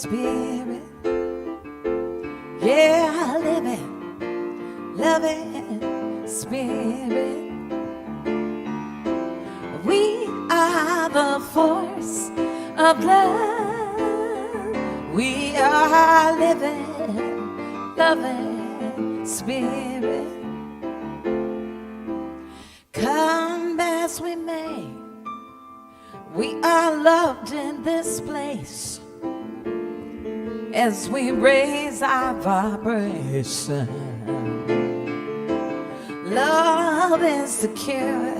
spirit. Yeah, living, loving spirit. We are the force of love. We are living, loving spirit. Come as we may, we are loved in this place. As we raise our vibration, love is the cure,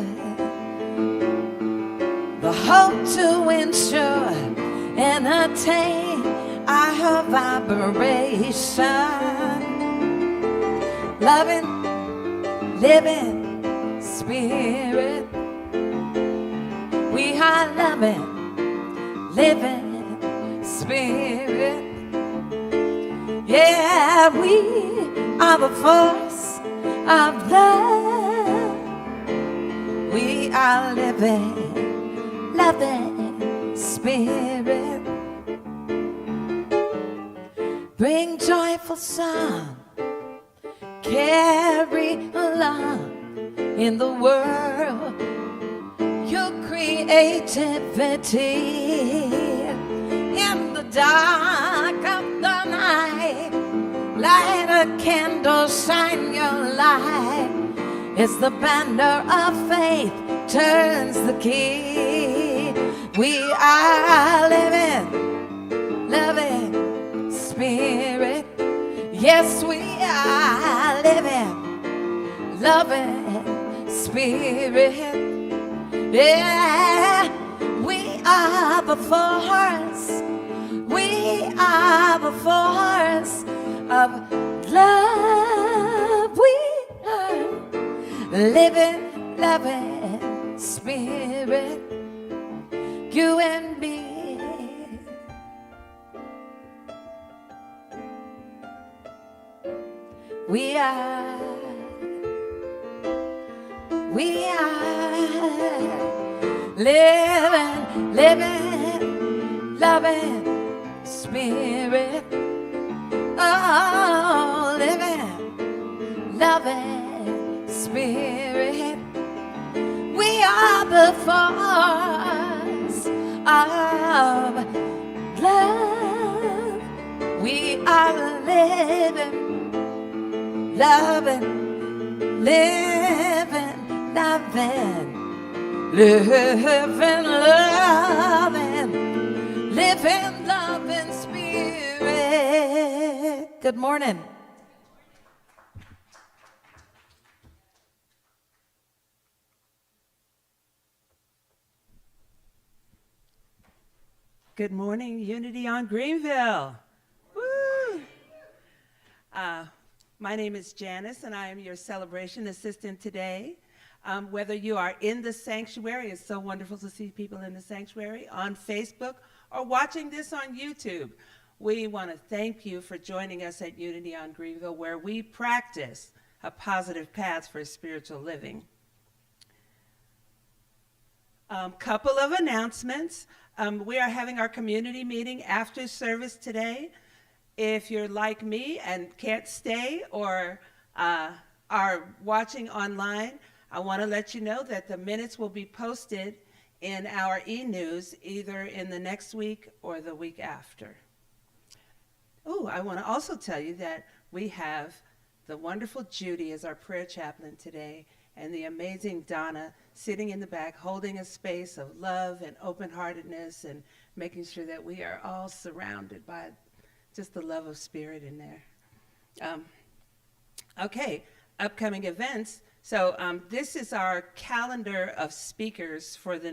the hope to ensure and attain our vibration. Loving, living spirit. We are loving, living spirit. Yeah, we are the force of love. We are living, loving spirit. Bring joyful song, carry along in the world your creativity. In the dark of the night, light a candle, shine your light. It's the banner of faith turns the key. We are living, loving spirit. Yes, we are living, loving spirit. Yeah, we are the force. We are the force of love. We are living, loving spirit. You and me. We are living, living, loving spirit. Oh, living, loving spirit. We are the force of love. We are living, loving, living, loving. Living, loving, living, loving spirit. Good morning. Good morning, Unity on Greenville. Woo! My name is Janice, and I am your celebration assistant today. Whether you are in the sanctuary, it's so wonderful to see people in the sanctuary, on Facebook, or watching this on YouTube. We want to thank you for joining us at Unity on Greenville, where we practice a positive path for spiritual living. Couple of announcements. We are having our community meeting after service today. If you're like me and can't stay or are watching online, I want to let you know that the minutes will be posted in our e-news either in the next week or the week after. Oh, I want to also tell you that we have the wonderful Judy as our prayer chaplain today, and the amazing Donna sitting in the back holding a space of love and open-heartedness and making sure that we are all surrounded by just the love of spirit in there. Okay, upcoming events. So this is our calendar of speakers for the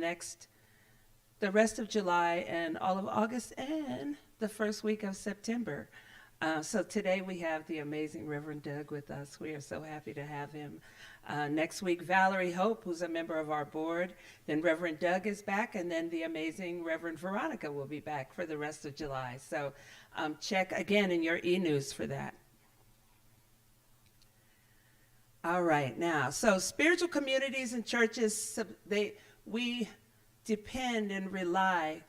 rest of July and all of August and the first week of September. So today we have the amazing Reverend Doug with us. We are so happy to have him. Next week, Valerie Hope, who's a member of our board. Then Reverend Doug is back, and then the amazing Reverend Veronica will be back for the rest of July. So check again in your e-news for that. All right, now, so spiritual communities and churches, we depend and rely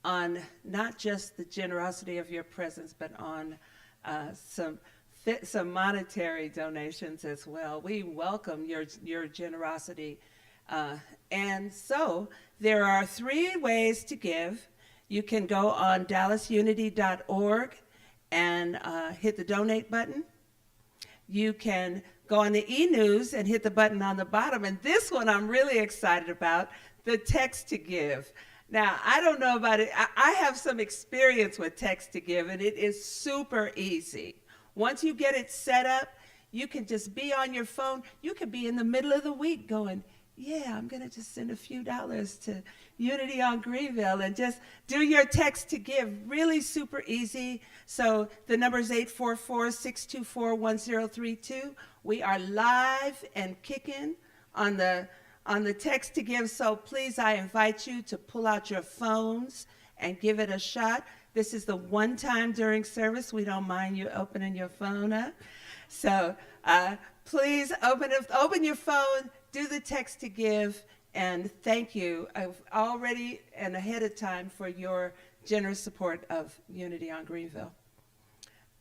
on not just the generosity of your presence, but on some monetary donations as well. We welcome your generosity. And so there are 3 ways to give. You can go on dallasunity.org and hit the donate button. You can go on the e-news and hit the button on the bottom. And this one I'm really excited about, the text to give. Now, I don't know about it. I have some experience with text to give, and it is super easy. Once you get it set up, you can just be on your phone. You could be in the middle of the week going, yeah, I'm going to just send a few dollars to Unity on Greenville and just do your text to give. Really super easy. So the number is 844-624-1032. We are live and kicking on the text to give. So please, I invite you to pull out your phones and give it a shot. This is the one time during service we don't mind you opening your phone up. So please open your phone, do the text to give, and thank you already and ahead of time for your generous support of Unity on Greenville.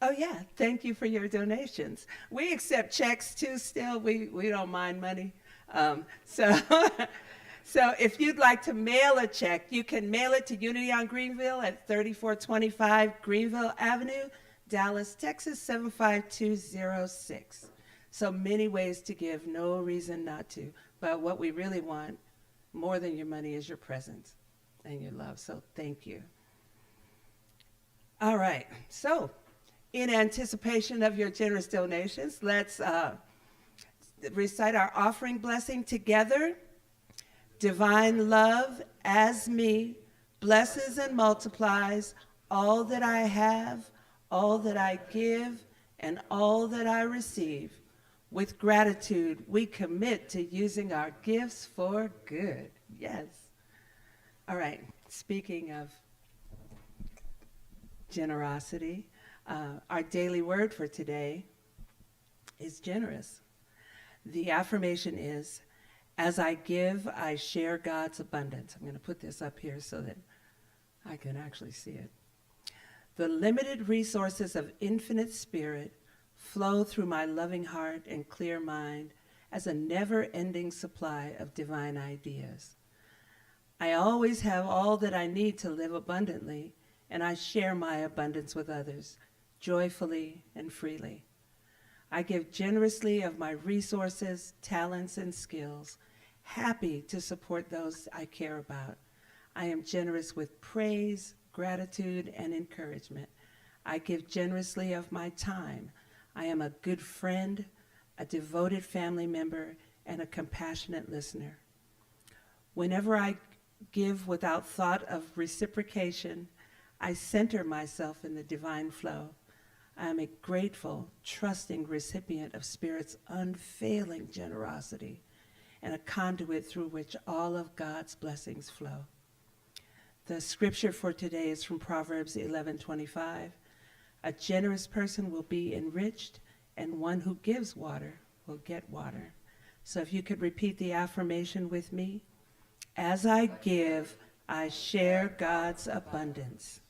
Oh yeah, thank you for your donations. We accept checks too still. We don't mind money. So if you'd like to mail a check, you can mail it to Unity on Greenville at 3425 Greenville Avenue, Dallas, Texas 75206. So many ways to give, no reason not to. But what we really want, more than your money, is your presence and your love. So thank you. All right. So in anticipation of your generous donations, let's recite our offering blessing together. Divine love as me blesses and multiplies all that I have, all that I give, and all that I receive. With gratitude, we commit to using our gifts for good. Yes. All right. Speaking of generosity, our daily word for today is generous. The affirmation is, as I give, I share God's abundance. I'm going to put this up here so that I can actually see it. The limited resources of infinite spirit flow through my loving heart and clear mind as a never-ending supply of divine ideas. I always have all that I need to live abundantly, and I share my abundance with others, joyfully and freely. I give generously of my resources, talents, and skills, happy to support those I care about. I am generous with praise, gratitude, and encouragement. I give generously of my time. I am a good friend, a devoted family member, and a compassionate listener. Whenever I give without thought of reciprocation, I center myself in the divine flow. I am a grateful, trusting recipient of Spirit's unfailing generosity and a conduit through which all of God's blessings flow. The scripture for today is from Proverbs 11:25. A generous person will be enriched, and one who gives water will get water. So if you could repeat the affirmation with me. As I give, I share God's abundance.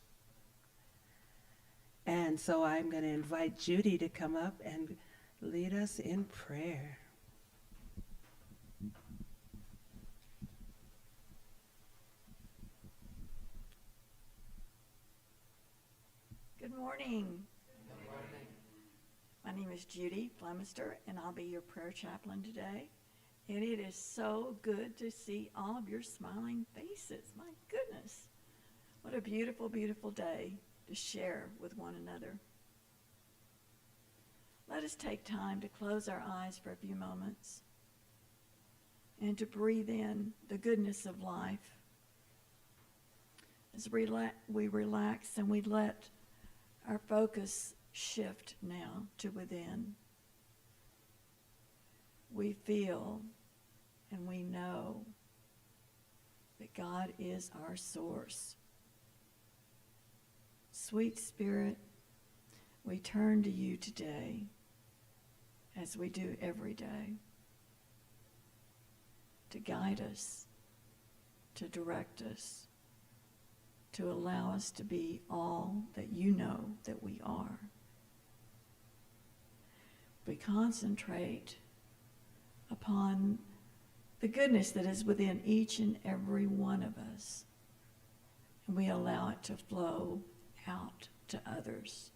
And so I'm going to invite Judy to come up and lead us in prayer. Good morning. My name is Judy Flemister, and I'll be your prayer chaplain today. And it is so good to see all of your smiling faces. My goodness. What a beautiful, beautiful day to share with one another. Let us take time to close our eyes for a few moments and to breathe in the goodness of life. As we relax and we let our focus shift now to within, we feel and we know that God is our source. Sweet Spirit, we turn to you today as we do every day to guide us, to direct us, to allow us to be all that you know that we are. We concentrate upon the goodness that is within each and every one of us, and we allow it to flow out to others.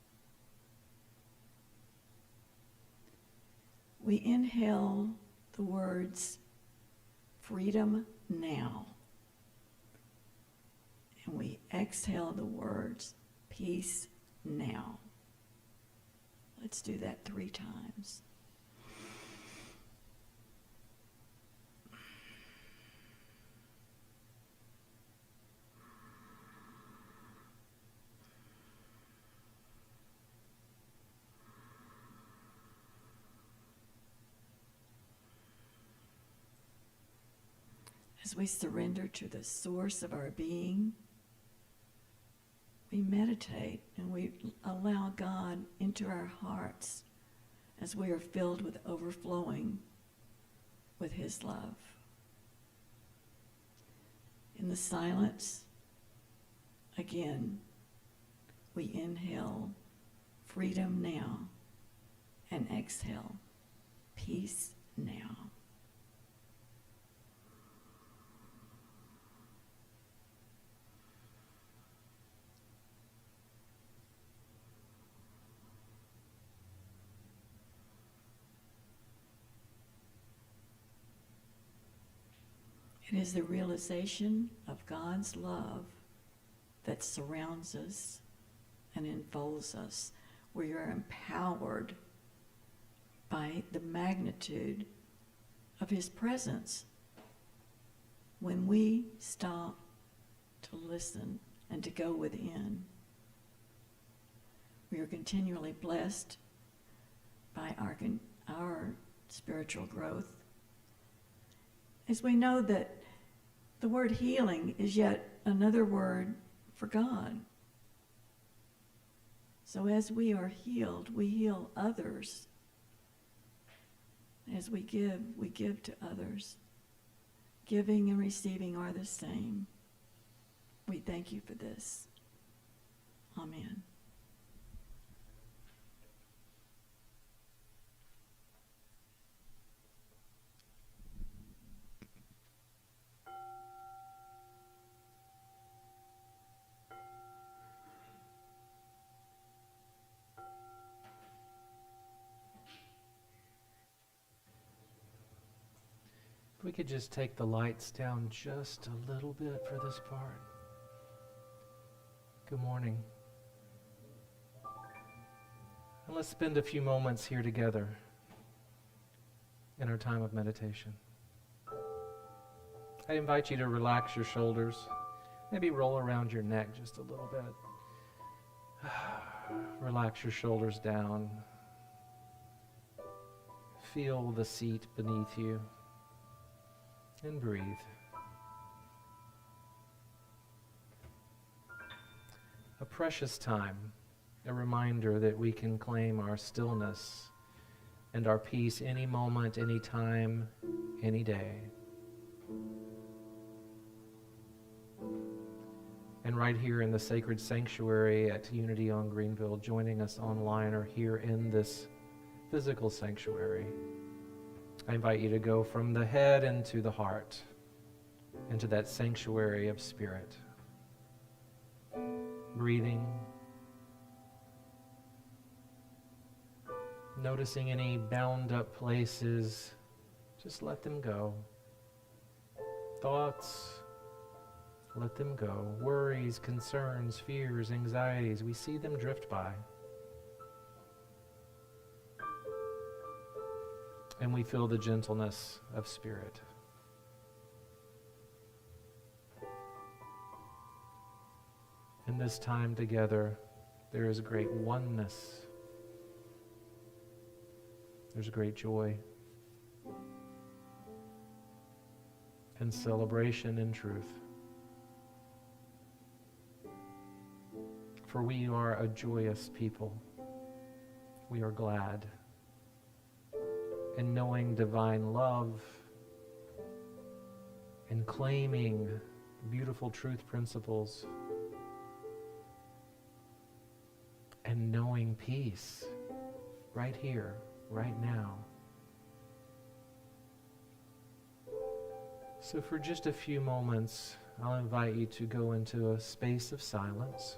We inhale the words, freedom now. And we exhale the words, peace now. Let's do that 3 times. As we surrender to the source of our being, we meditate and we allow God into our hearts as we are filled with overflowing with His love. In the silence, again, we inhale freedom now and exhale peace now. It is the realization of God's love that surrounds us and enfolds us. We are empowered by the magnitude of His presence. When we stop to listen and to go within, we are continually blessed by our spiritual growth. As we know that the word healing is yet another word for God. So as we are healed, we heal others. As we give to others. Giving and receiving are the same. We thank you for this. Amen. If we could just take the lights down just a little bit for this part. Good morning. And let's spend a few moments here together in our time of meditation. I invite you to relax your shoulders, maybe roll around your neck just a little bit. Relax your shoulders down. Feel the seat beneath you. And breathe. A precious time, a reminder that we can claim our stillness and our peace any moment, any time, any day. And right here in the sacred sanctuary at Unity on Greenville, joining us online or here in this physical sanctuary, I invite you to go from the head into the heart, into that sanctuary of spirit. Breathing, noticing any bound up places, just let them go. Thoughts, let them go. Worries, concerns, fears, anxieties, we see them drift by. And we feel the gentleness of spirit. In this time together, there is great oneness. There's great joy and celebration in truth. For we are a joyous people. We are glad. And knowing divine love and claiming beautiful truth principles and knowing peace right here, right now. So for just a few moments, I'll invite you to go into a space of silence,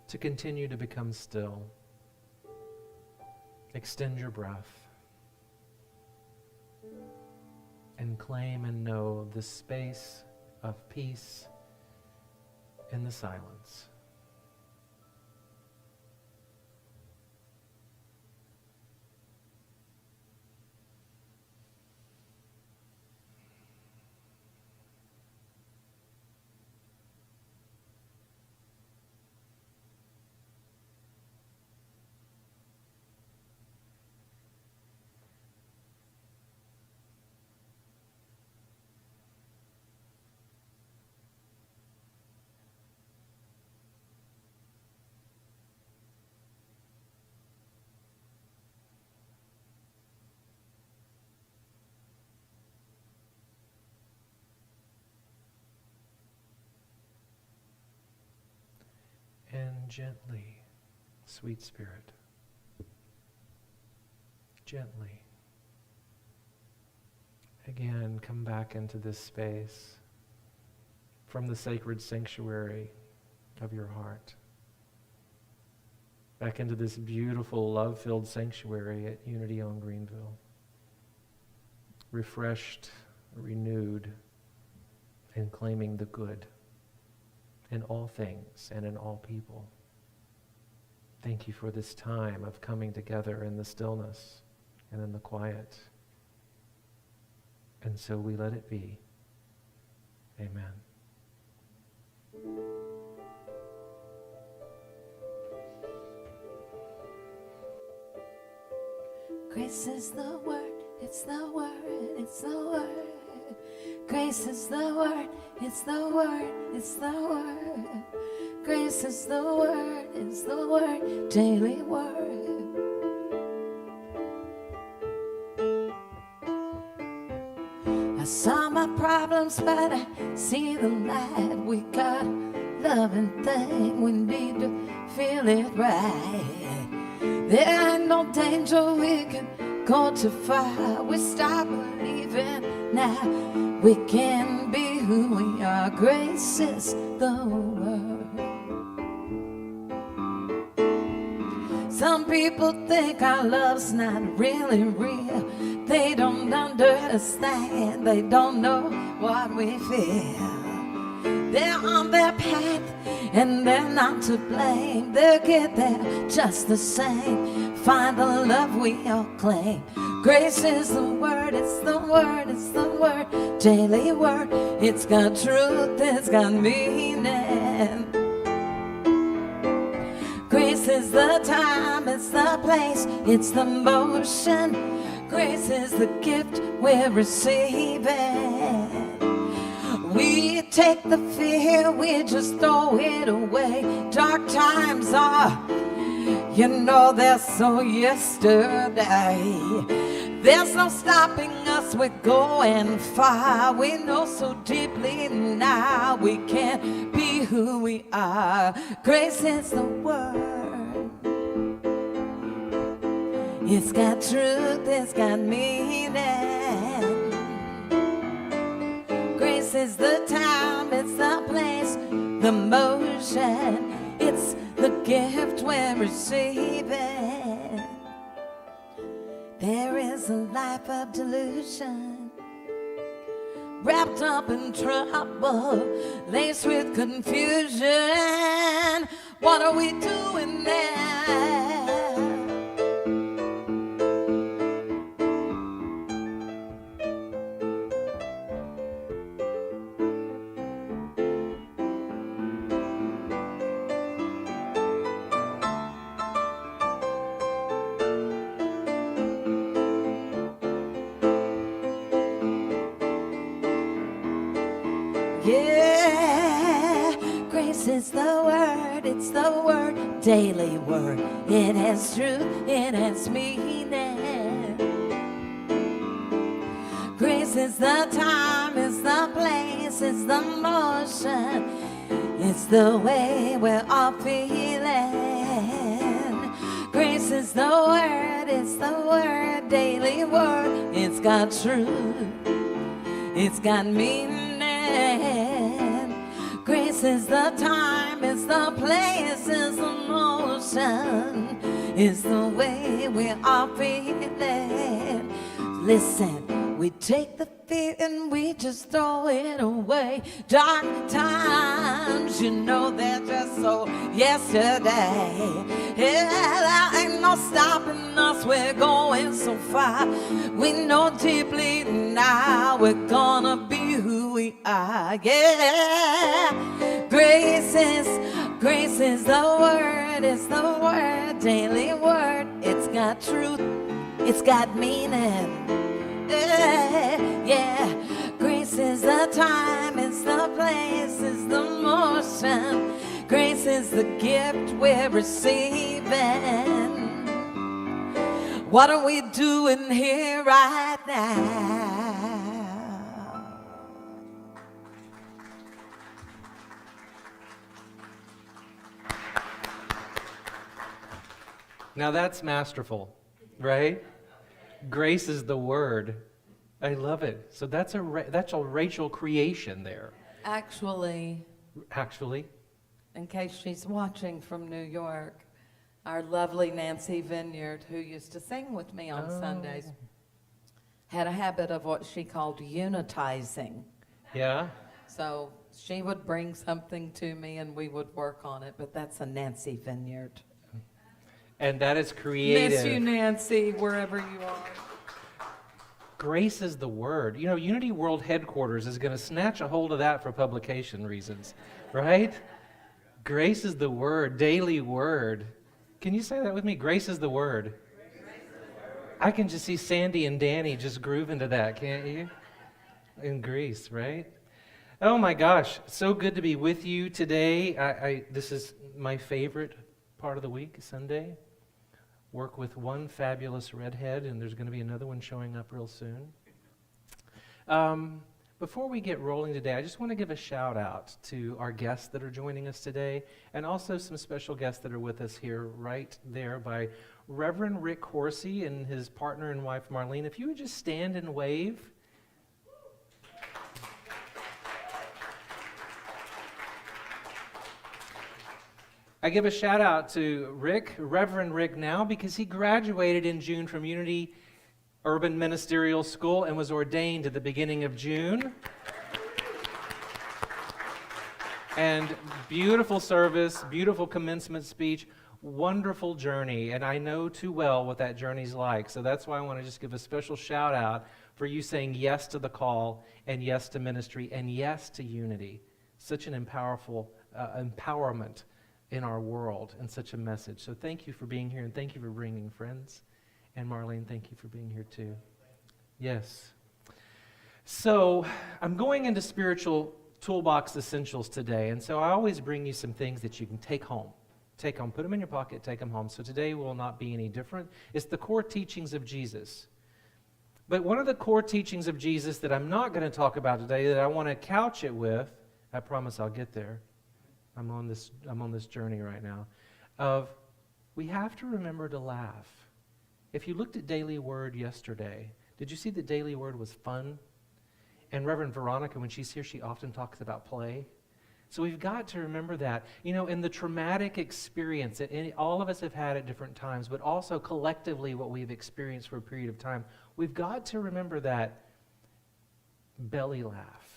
to continue to become still. Extend your breath and claim and know the space of peace in the silence. And gently, sweet spirit, gently, again, come back into this space from the sacred sanctuary of your heart, back into this beautiful, love-filled sanctuary at Unity on Greenville, refreshed, renewed, and claiming the good in all things and in all people. Thank you for this time of coming together in the stillness and in the quiet. And so we let it be. Amen. Grace is the word, it's the word, it's the word. Grace is the word, it's the word, it's the word. Grace is the word, it's the word, daily word. I saw my problems, but I see the light. We got a loving thing, we need to feel it right. There ain't no danger, we can go too far. We stop believing now. We can be who we are. Grace is the word. Some people think our love's not really real. They don't understand. They don't know what we feel. They're on their path and they're not to blame. They'll get there just the same. Find the love we all claim. Grace is the word, it's the word, it's the word, daily word. It's got truth, it's got meaning. Grace is the time, it's the place, it's the motion. Grace is the gift we're receiving. We take the fear, we just throw it away. Dark times are, you know, they're so yesterday. There's no stopping us, we're going far. We know so deeply now we can't be who we are. Grace is the word. It's got truth, it's got meaning. Grace is the time, it's the place, the motion. It's the gift we're receiving. There is a life of delusion, wrapped up in trouble, laced with confusion. What are we doing there? Yeah, grace is the word, it's the word, daily word. It has truth, it has meaning. Grace is the time, it's the place, it's the motion. It's the way we're all feeling. Grace is the word, it's the word, daily word. It's got truth, it's got meaning. Grace is the time, it's the place, it's the motion. It's the way we're all feeling. Listen, we take the fear and we just throw it away. Dark times, you know they're just so yesterday. Yeah, there ain't no stopping us, we're going so far. We know deeply now we're gonna be who we are. Yeah, grace is the word, it's the word, daily word. It's got truth, it's got meaning. Yeah, grace is the time, it's the place, it's the motion. Grace is the gift we're receiving. What are we doing here right now? Now that's masterful, right? Grace is the word. I love it. So that's a Rachel creation there. Actually, Actually, in case she's watching from New York, our lovely Nancy Vineyard, who used to sing with me on Sundays, had a habit of what she called unitizing. yeah. So she would bring something to me and we would work on it, but that's a Nancy Vineyard. And that is creative. Miss you, Nancy, wherever you are. Grace is the word. You know, Unity World Headquarters is going to snatch a hold of that for publication reasons, right? Grace is the word, daily word. Can you say that with me? Grace is the word. I can just see Sandy and Danny just grooving to that, can't you? In Greece, right? Oh my gosh, so good to be with you today. This is my favorite part of the week, Sunday. Work with one fabulous redhead, and there's going to be another one showing up real soon. Before we get rolling today, I just want to give a shout out to our guests that are joining us today, and also some special guests that are with us here right there by Reverend Rick Horsey and his partner and wife Marlene. If you would just stand and wave. I give a shout out to Rick, Reverend Rick now, because he graduated in June from Unity Urban Ministerial School and was ordained at the beginning of June. And beautiful service, beautiful commencement speech, wonderful journey. And I know too well what that journey's like. So that's why I want to just give a special shout out for you saying yes to the call and yes to ministry and yes to unity. Such an empowerment in our world and such a message. So thank you for being here and thank you for bringing friends. And Marlene, thank you for being here too. Yes. So I'm going into spiritual toolbox essentials today. And so I always bring you some things that you can take home. Take home, put them in your pocket, take them home. So today will not be any different. It's the core teachings of Jesus. But one of the core teachings of Jesus that I'm not going to talk about today, that I want to couch it with, I promise I'll get there. I'm on this journey right now, of we have to remember to laugh. If you looked at Daily Word yesterday, did you see that Daily Word was fun? And Reverend Veronica, when she's here, she often talks about play. So we've got to remember that. You know, in the traumatic experience that all of us have had at different times, but also collectively what we've experienced for a period of time, we've got to remember that belly laugh.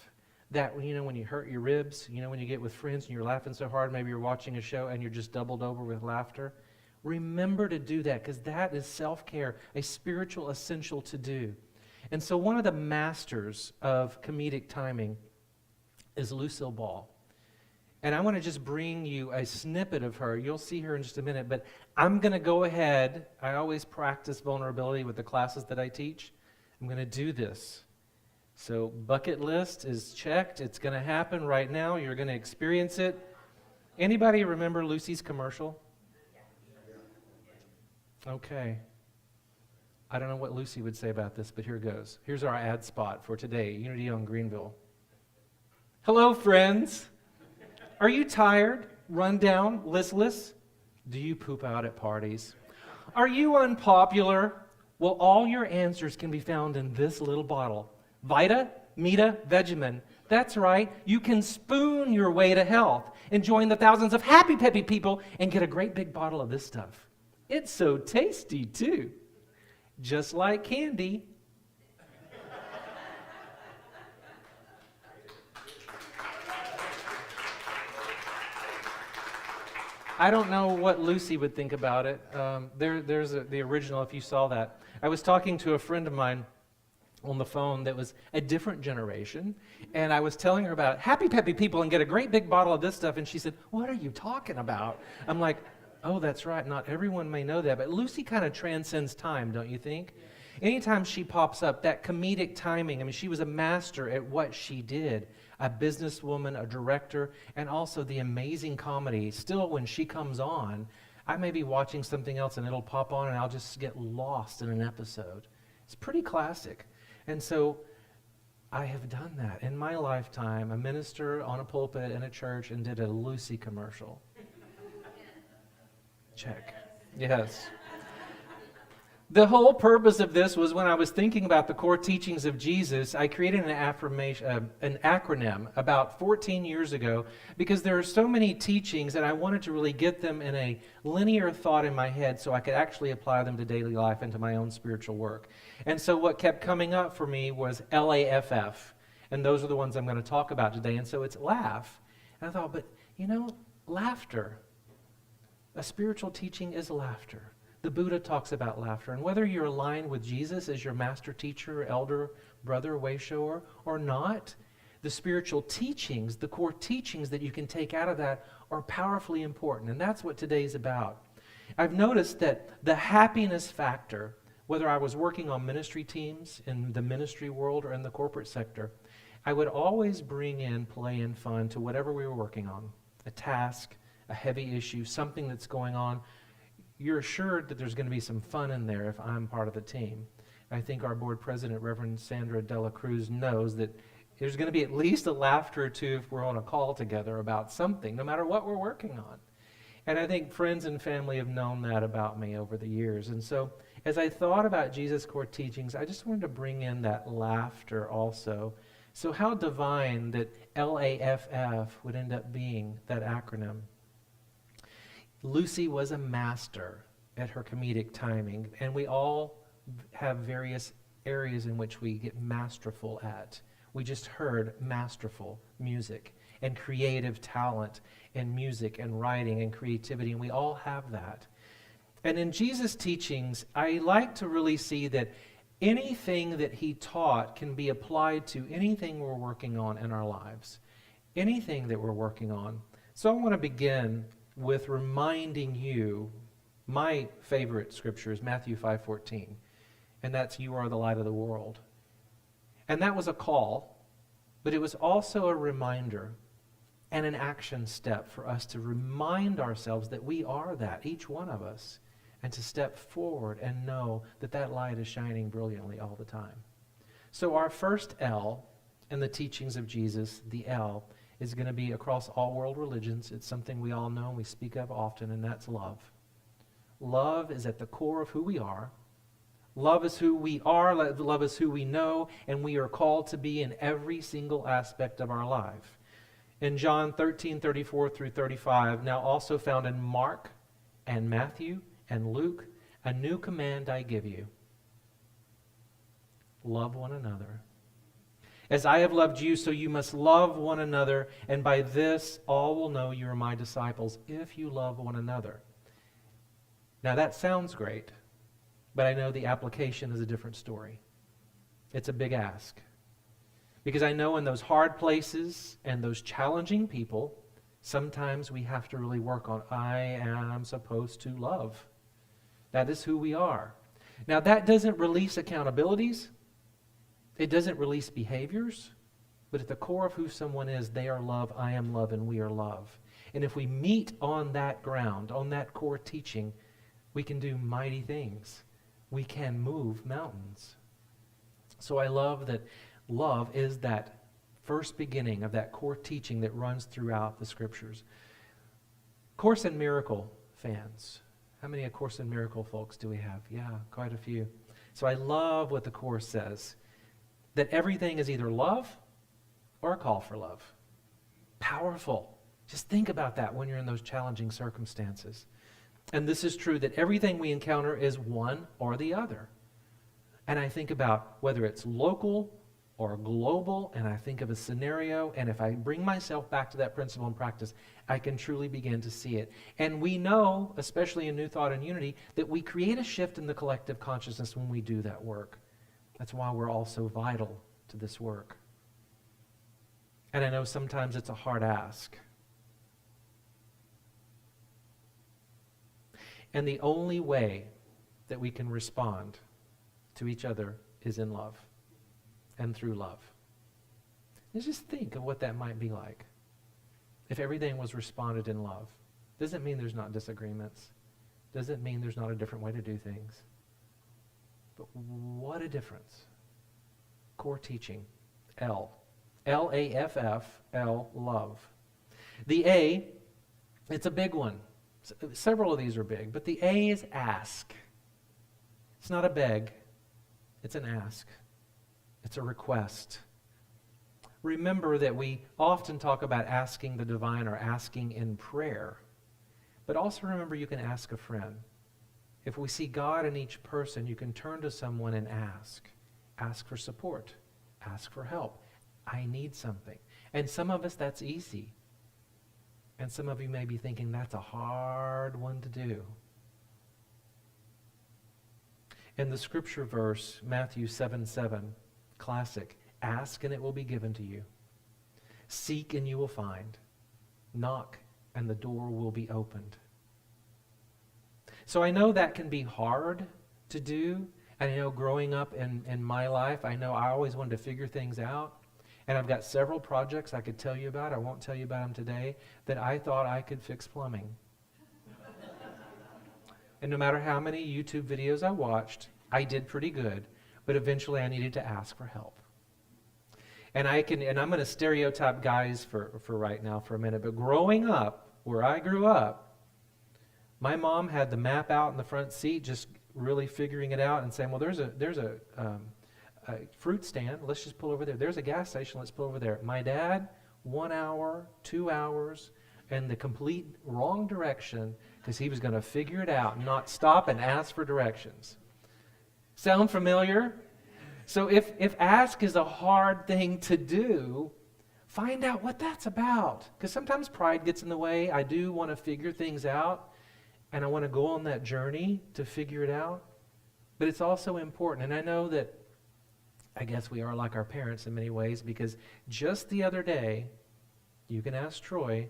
That, you know, when you hurt your ribs, you know, when you get with friends and you're laughing so hard, maybe you're watching a show and you're just doubled over with laughter. Remember to do that, because that is self-care, a spiritual essential to do. And so one of the masters of comedic timing is Lucille Ball. And I want to just bring you a snippet of her. You'll see her in just a minute, but I'm going to go ahead. I always practice vulnerability with the classes that I teach. I'm going to do this. So bucket list is checked. It's going to happen right now. You're going to experience it. Anybody remember Lucy's commercial? Okay. I don't know what Lucy would say about this, but here goes. Here's our ad spot for today, Unity on Greenville. Hello, friends. Are you tired, run down, listless? Do you poop out at parties? Are you unpopular? Well, all your answers can be found in this little bottle. Vita, Meta, Vegemin. That's right, you can spoon your way to health and join the thousands of happy, peppy people and get a great big bottle of this stuff. It's so tasty, too. Just like candy. I don't know what Lucy would think about it. There's the original, if you saw that. I was talking to a friend of mine on the phone that was a different generation, and I was telling her about happy, peppy people and get a great big bottle of this stuff, and she said, what are you talking about? I'm like, oh, that's right, not everyone may know that, but Lucy kind of transcends time, don't you think? Anytime she pops up, that comedic timing, I mean, she was a master at what she did. A businesswoman, a director, and also the amazing comedy. Still, when she comes on, I may be watching something else and it'll pop on and I'll just get lost in an episode. It's pretty classic. And so I have done that in my lifetime, a minister on a pulpit in a church and did a Lucy commercial. Check. Yes. The whole purpose of this was when I was thinking about the core teachings of Jesus, I created an acronym about 14 years ago because there are so many teachings and I wanted to really get them in a linear thought in my head so I could actually apply them to daily life and to my own spiritual work. And so what kept coming up for me was L.A.F.F. And those are the ones I'm going to talk about today. And so it's laugh. And I thought, but laughter. A spiritual teaching is laughter. The Buddha talks about laughter, and whether you're aligned with Jesus as your master teacher, elder, brother, way shower, or not, the spiritual teachings, the core teachings that you can take out of that are powerfully important, and that's what today's about. I've noticed that the happiness factor, whether I was working on ministry teams in the ministry world or in the corporate sector, I would always bring in play and fun to whatever we were working on, a task, a heavy issue, something that's going on. You're assured that there's going to be some fun in there if I'm part of the team. I think our board president, Reverend Sandra Dela Cruz, knows that there's going to be at least a laughter or two if we're on a call together about something, no matter what we're working on. And I think friends and family have known that about me over the years. And so as I thought about Jesus' core teachings, I just wanted to bring in that laughter also. So how divine that L.A.F.F. would end up being that acronym. Lucy was a master at her comedic timing, and we all have various areas in which we get masterful at. We just heard masterful music and creative talent and music and writing and creativity, and we all have that. And in Jesus' teachings, I like to really see that anything that he taught can be applied to anything we're working on in our lives. Anything that we're working on. So I want to begin with reminding you, my favorite scripture is Matthew 5:14, and that's you are the light of the world. And that was a call, but it was also a reminder and an action step for us to remind ourselves that we are that, each one of us, and to step forward and know that that light is shining brilliantly all the time. So our first L in the teachings of Jesus, the L, is going to be across all world religions. It's something we all know and we speak of often, and that's love. Love is at the core of who we are. Love is who we are. Love is who we know, and we are called to be in every single aspect of our life. In John 13:34 through 35, now also found in Mark and Matthew and Luke, a new command I give you. Love one another. As I have loved you, so you must love one another, and by this all will know you are my disciples, if you love one another. Now that sounds great, but I know the application is a different story. It's a big ask. Because I know in those hard places and those challenging people, sometimes we have to really work on, I am supposed to love. That is who we are. Now that doesn't release accountabilities. It doesn't release behaviors, but at the core of who someone is, they are love, I am love, and we are love. And if we meet on that ground, on that core teaching, we can do mighty things. We can move mountains. So I love that love is that first beginning of that core teaching that runs throughout the Scriptures. Course in Miracle fans. How many Course in Miracle folks do we have? Yeah, quite a few. So I love what the Course says, that everything is either love or a call for love. Powerful. Just think about that when you're in those challenging circumstances. And this is true, that everything we encounter is one or the other. And I think about whether it's local or global, and I think of a scenario, and if I bring myself back to that principle and practice, I can truly begin to see it. And we know, especially in New Thought and Unity, that we create a shift in the collective consciousness when we do that work. That's why we're all so vital to this work. And I know sometimes it's a hard ask. And the only way that we can respond to each other is in love and through love. And just think of what that might be like if everything was responded in love. Doesn't mean there's not disagreements. Doesn't mean there's not a different way to do things. But what a difference. Core teaching, L. L.A.F.F, L, love. The A, it's a big one. Several of these are big, but the A is ask. It's not a beg, it's an ask. It's a request. Remember that we often talk about asking the divine or asking in prayer, but also remember you can ask a friend. If we see God in each person, you can turn to someone and ask. Ask for support. Ask for help. I need something. And some of us, that's easy. And some of you may be thinking, that's a hard one to do. In the scripture verse, Matthew 7:7, classic, ask and it will be given to you. Seek and you will find. Knock and the door will be opened. So I know that can be hard to do. And I know growing up in my life, I know I always wanted to figure things out. And I've got several projects I could tell you about, I won't tell you about them today, that I thought I could fix plumbing. And no matter how many YouTube videos I watched, I did pretty good, but eventually I needed to ask for help. And I'm going to stereotype guys for right now for a minute, but growing up, where I grew up, my mom had the map out in the front seat, just really figuring it out and saying, well, there's a fruit stand, let's just pull over there. There's a gas station, let's pull over there. My dad, 1 hour, 2 hours, in the complete wrong direction because he was going to figure it out and not stop and ask for directions. Sound familiar? So if ask is a hard thing to do, find out what that's about. Because sometimes pride gets in the way. I do want to figure things out, and I want to go on that journey to figure it out. But it's also important, and I know that I guess we are like our parents in many ways, because just the other day, you can ask Troy,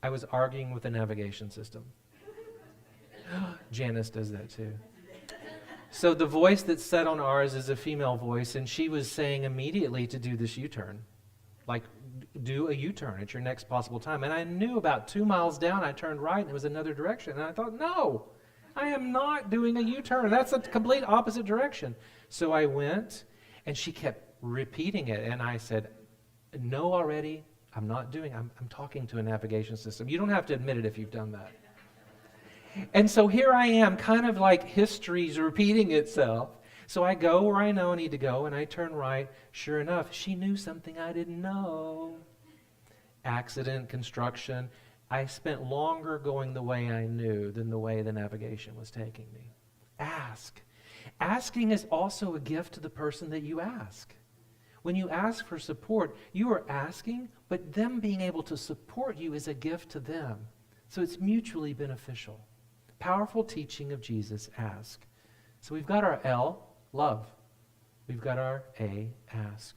I was arguing with the navigation system. Janice does that too. So the voice that's set on ours is a female voice, and she was saying immediately to do this U-turn. Like, do a U-turn at your next possible time. And I knew about 2 miles down, I turned right, and it was another direction. And I thought, no, I am not doing a U-turn. That's a complete opposite direction. So I went, and she kept repeating it. And I said, no already, I'm not doing it. I'm talking to a navigation system. You don't have to admit it if you've done that. And so here I am, kind of like history's repeating itself. So I go where I know I need to go, and I turn right. Sure enough, she knew something I didn't know. Accident, construction. I spent longer going the way I knew than the way the navigation was taking me. Ask. Asking is also a gift to the person that you ask. When you ask for support, you are asking, but them being able to support you is a gift to them. So it's mutually beneficial. Powerful teaching of Jesus, ask. So we've got our L, love. We've got our A, ask.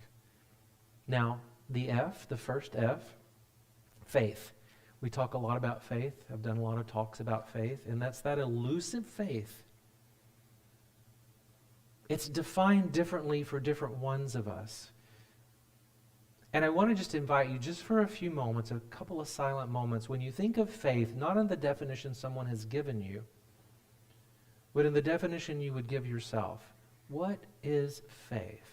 Now, the F, the first F, faith. We talk a lot about faith. I've done a lot of talks about faith, and that's that elusive faith. It's defined differently for different ones of us. And I want to just invite you, just for a few moments, a couple of silent moments, when you think of faith, not in the definition someone has given you, but in the definition you would give yourself. What is faith?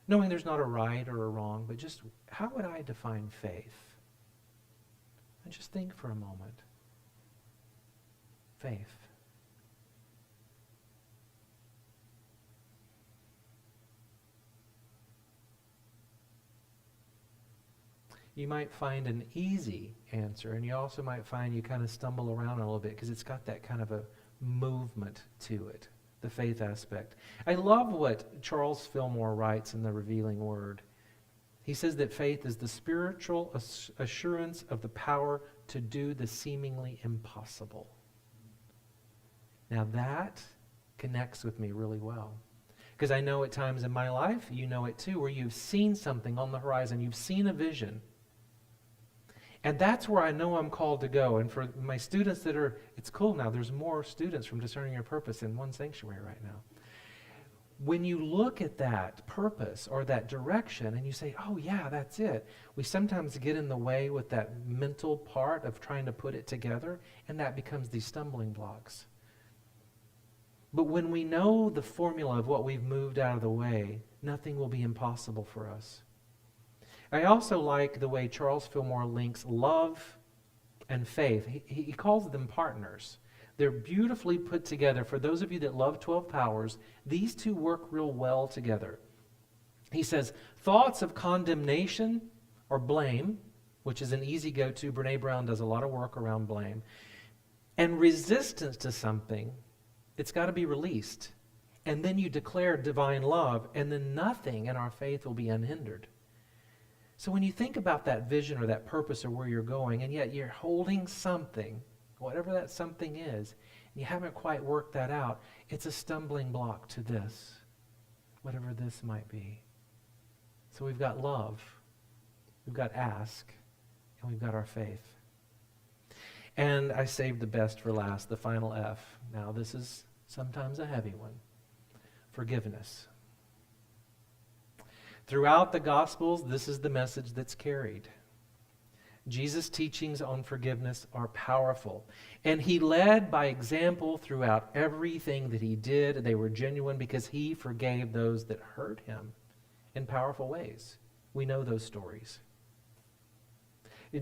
knowing there's not a right or a wrong, but just how would I define faith? And just think for a moment. Faith. You might find an easy answer, and you also might find you kind of stumble around a little bit because it's got that kind of a movement to it, the faith aspect. I love what Charles Fillmore writes in The Revealing Word. He says that faith is the spiritual assurance of the power to do the seemingly impossible. Now that connects with me really well. Because I know at times in my life, you know it too, where you've seen something on the horizon, you've seen a vision. And that's where I know I'm called to go. And for my students that are, it's cool now, there's more students from Discerning Your Purpose in one sanctuary right now. When you look at that purpose or that direction and you say, oh yeah, that's it, we sometimes get in the way with that mental part of trying to put it together, and that becomes these stumbling blocks. But when we know the formula of what we've moved out of the way, nothing will be impossible for us. I also like the way Charles Fillmore links love and faith. He calls them partners. They're beautifully put together. For those of you that love 12 Powers, these two work real well together. He says, thoughts of condemnation or blame, which is an easy go-to. Brene Brown does a lot of work around blame, and resistance to something, it's got to be released. And then you declare divine love, and then nothing in our faith will be unhindered. So when you think about that vision or that purpose or where you're going, and yet you're holding something, whatever that something is, and you haven't quite worked that out, it's a stumbling block to this, whatever this might be. So we've got love, we've got ask, and we've got our faith. And I saved the best for last, the final F. Now this is sometimes a heavy one. Forgiveness. Throughout the Gospels, this is the message that's carried. Jesus' teachings on forgiveness are powerful. And he led by example throughout everything that he did. They were genuine because he forgave those that hurt him in powerful ways. We know those stories.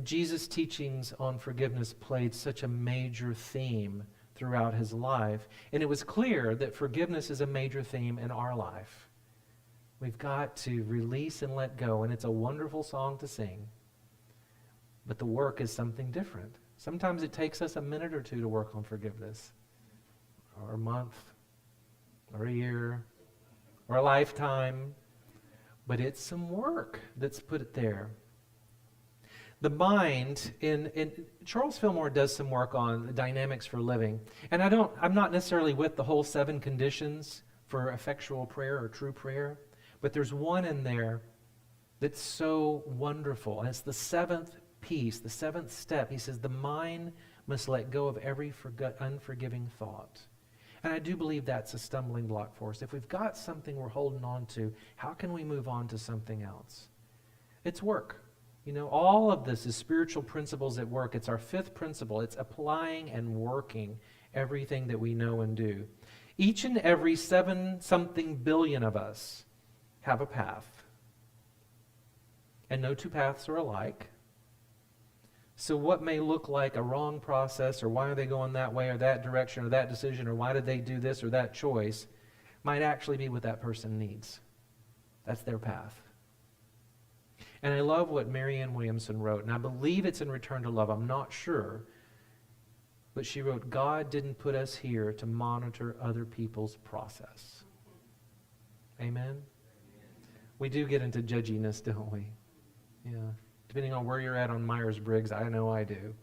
Jesus' teachings on forgiveness played such a major theme throughout his life. And it was clear that forgiveness is a major theme in our life. We've got to release and let go, and it's a wonderful song to sing. But the work is something different. Sometimes it takes us a minute or two to work on forgiveness, or a month, or a year, or a lifetime. But it's some work that's put there. The mind, in Charles Fillmore does some work on the dynamics for living. And I'm not necessarily with the whole 7 conditions for effectual prayer or true prayer. But there's one in there that's so wonderful. And it's the 7th piece, the 7th step. He says the mind must let go of every unforgiving thought. And I do believe that's a stumbling block for us. If we've got something we're holding on to, how can we move on to something else? It's work. You know, all of this is spiritual principles at work. It's our 5th principle. It's applying and working everything that we know and do. Each and every 7-something billion of us have a path. And no 2 paths are alike. So what may look like a wrong process, or why are they going that way or that direction or that decision, or why did they do this or that choice, might actually be what that person needs. That's their path. And I love what Marianne Williamson wrote, and I believe it's in Return to Love. I'm not sure. But she wrote, God didn't put us here to monitor other people's process. Amen? We do get into judginess, don't we? Yeah. Depending on where you're at on Myers-Briggs, I know I do.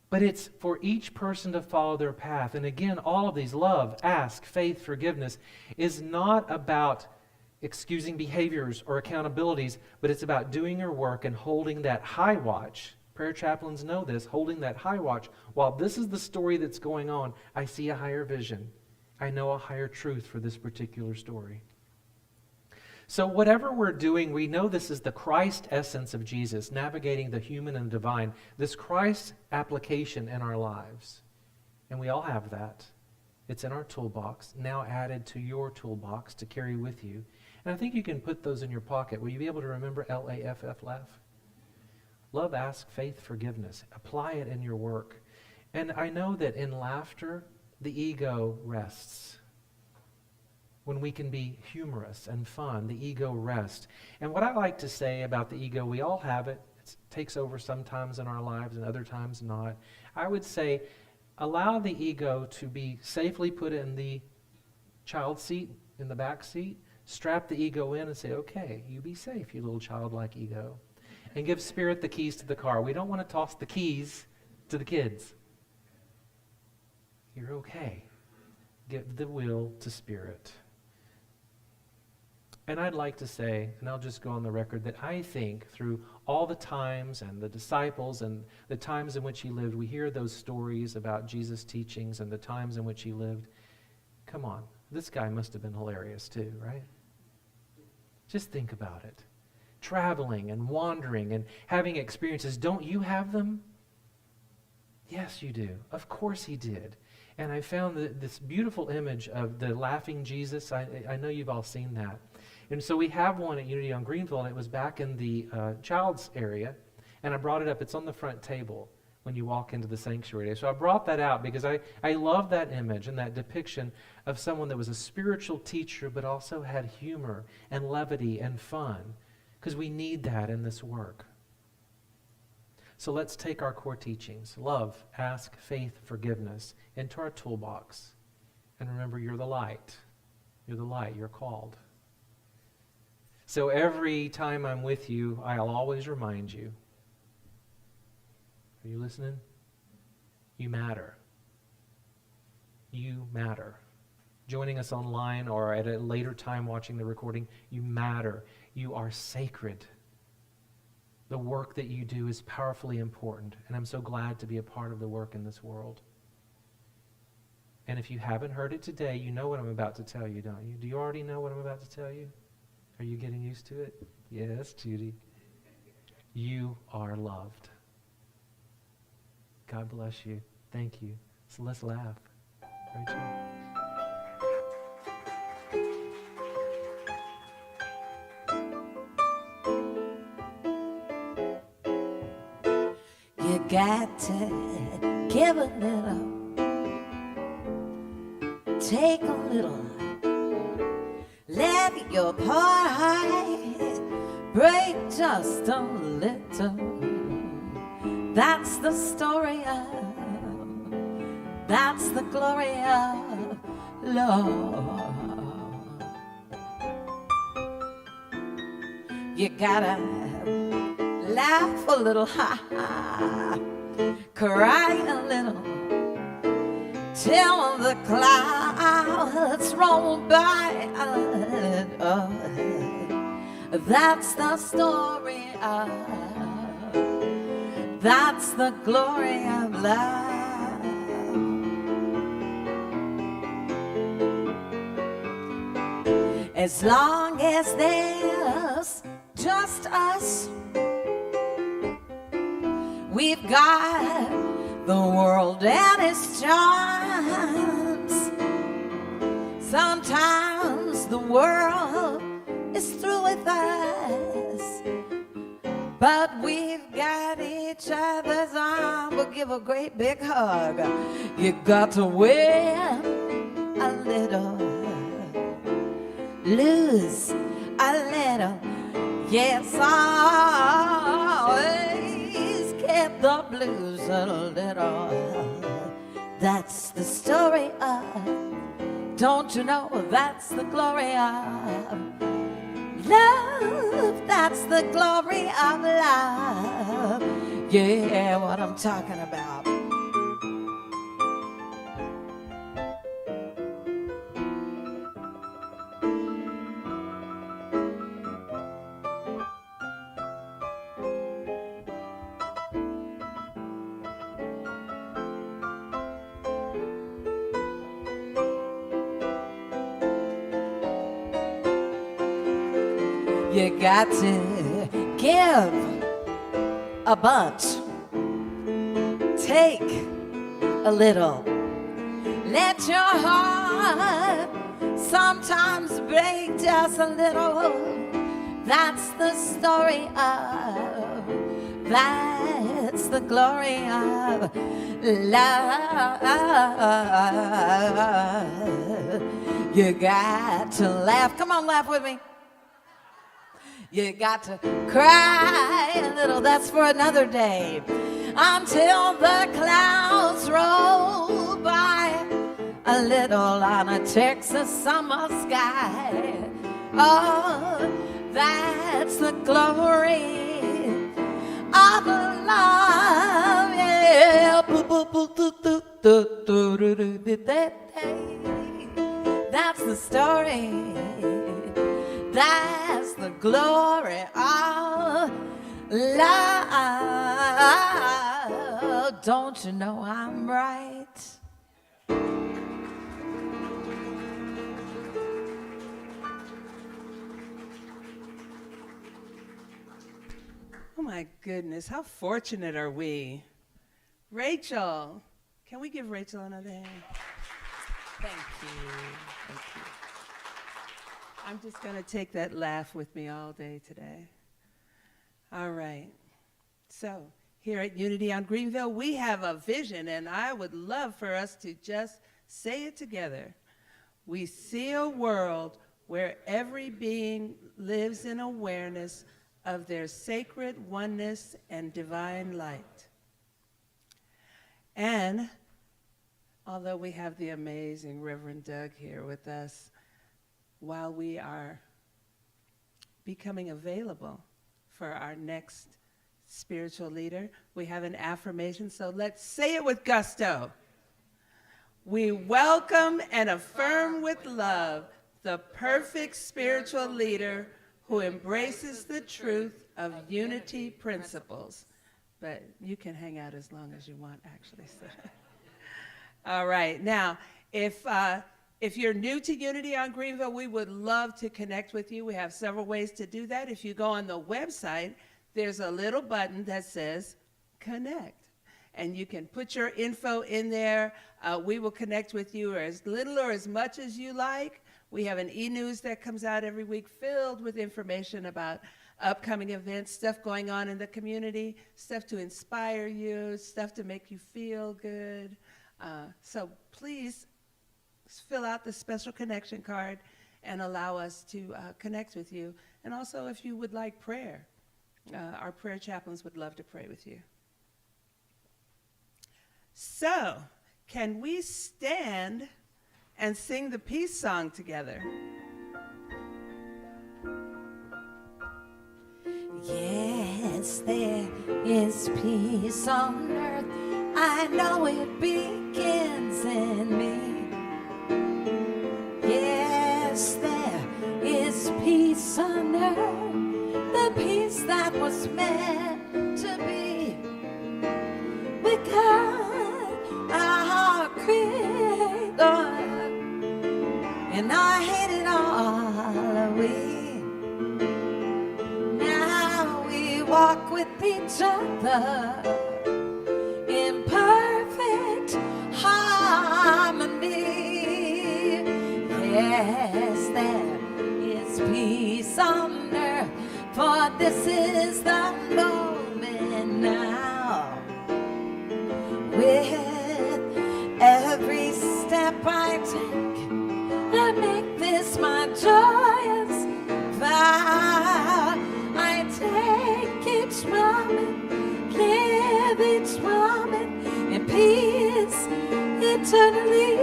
But it's for each person to follow their path. And again, all of these, love, ask, faith, forgiveness, is not about excusing behaviors or accountabilities, but it's about doing your work and holding that high watch. Prayer chaplains know this, holding that high watch. While this is the story that's going on, I see a higher vision. I know a higher truth for this particular story. So whatever we're doing, we know this is the Christ essence of Jesus, navigating the human and divine, this Christ application in our lives. And we all have that. It's in our toolbox, now added to your toolbox to carry with you. And I think you can put those in your pocket. Will you be able to remember L.A.F.F, L.A.F.F? Love, ask, faith, forgiveness. Apply it in your work. And I know that in laughter, the ego rests. When we can be humorous and fun, the ego rests. And what I like to say about the ego, we all have it. It takes over sometimes in our lives and other times not. I would say, allow the ego to be safely put in the child seat, in the back seat. Strap the ego in and say, okay, you be safe, you little childlike ego. And give Spirit the keys to the car. We don't want to toss the keys to the kids. You're okay. Give the wheel to Spirit. And I'd like to say, and I'll just go on the record, that I think through all the times and the disciples and the times in which he lived, we hear those stories about Jesus' teachings and the times in which he lived. Come on, this guy must have been hilarious too, right? Just think about it. Traveling and wandering and having experiences. Don't you have them? Yes, you do. Of course he did. And I found this beautiful image of the laughing Jesus. I know you've all seen that. And so we have one at Unity on Greenville, and it was back in the child's area. And I brought it up. It's on the front table when you walk into the sanctuary. So I brought that out because I love that image and that depiction of someone that was a spiritual teacher but also had humor and levity and fun, because we need that in this work. So let's take our core teachings, love, ask, faith, forgiveness, into our toolbox. And remember, you're the light. You're the light. You're called. So every time I'm with you, I'll always remind you. Are you listening? You matter. You matter. Joining us online or at a later time watching the recording, you matter. You are sacred. The work that you do is powerfully important, and I'm so glad to be a part of the work in this world. And if you haven't heard it today, you know what I'm about to tell you, don't you? Do you already know what I'm about to tell you? Are you getting used to it? Yes, Judy. You are loved. God bless you. Thank you. So let's laugh. Rachel? You got to give a little, take a little, let your heart break just a little. That's the story of, that's the glory of love. You gotta laugh a little, ha ha, cry a little, till the clouds roll by. That's the story of, that's the glory of love. As long as there's just us, we've got the world and its charms. Sometimes the world is through with us, but we've got each other's arm. We'll give a great big hug. You got to win a little, lose a little. Yes, always get the blues a little. That's the story of, don't you know, that's the glory of love. That's the glory of love. Yeah, what I'm talking about. You got to give a bunch, take a little, Let your heart sometimes break just a little. That's the story of, that's the glory of love. You got to laugh. Come on, laugh with me. You got to cry a little. That's for another day. Until the clouds roll by a little on a Texas summer sky. Oh, that's the glory of love. Yeah. That's the story. That's the glory of love. Don't you know I'm right? Oh my goodness, how fortunate are we? Rachel, can we give Rachel another hand? Thank you. Thank you. I'm just going to take that laugh with me all day today. All right. So, here at Unity on Greenville, we have a vision, and I would love for us to just say it together. We see a world where every being lives in awareness of their sacred oneness and divine light. And although we have the amazing Reverend Doug here with us, while we are becoming available for our next spiritual leader, we have an affirmation, so let's say it with gusto. We welcome and affirm with love the perfect spiritual leader who embraces the truth of unity principles. But you can hang out as long as you want, actually. So. All right. Now, if you're new to Unity on Greenville, we would love to connect with you. We have several ways to do that. If you go on the website, there's a little button that says Connect. And you can put your info in there. We will connect with you as little or as much as you like. We have an e-news that comes out every week filled with information about upcoming events, stuff going on in the community, stuff to inspire you, stuff to make you feel good. So please fill out the special connection card and allow us to connect with you. And also if you would like prayer, our prayer chaplains would love to pray with you. So, can we stand and sing the peace song together? Yes, there is peace on earth. I know it begins in me. Yes, there is peace on earth, the peace that was meant to be. With God, our Creator, and I hate it all away. Now we walk with each other in perfect harmony. Yes, there is peace on earth, for this is the moment now. With every step I take, I make this my joyous vow. I take each moment, live each moment in peace eternally.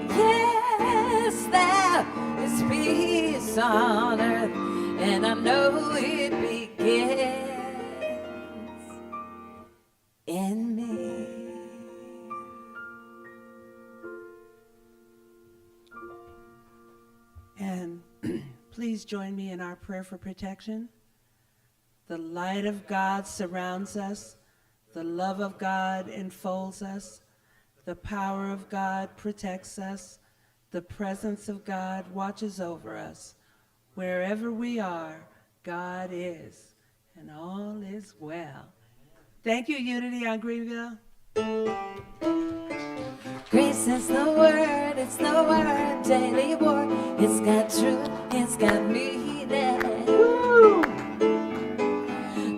Yes, there is peace on earth, and I know it begins in me. And please join me in our prayer for protection. The light of God surrounds us. The love of God enfolds us. The power of God protects us. The presence of God watches over us. Wherever we are, God is, and all is well. Thank you, Unity on Greenville. Grace is the word, it's the word, daily word. It's got truth, it's got meaning.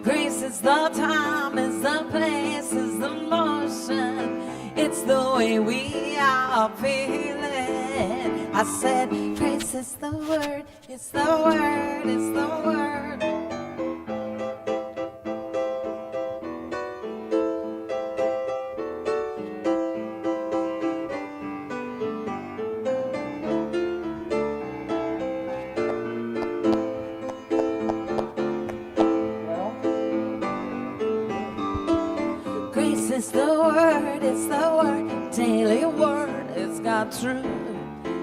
Grace is the time, it's the place, it's the motion. It's the way we are feeling. I said, grace is the word, it's the word, it's the word. Grace is the word, it's the word, daily word. It's got truth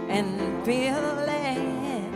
and feeling.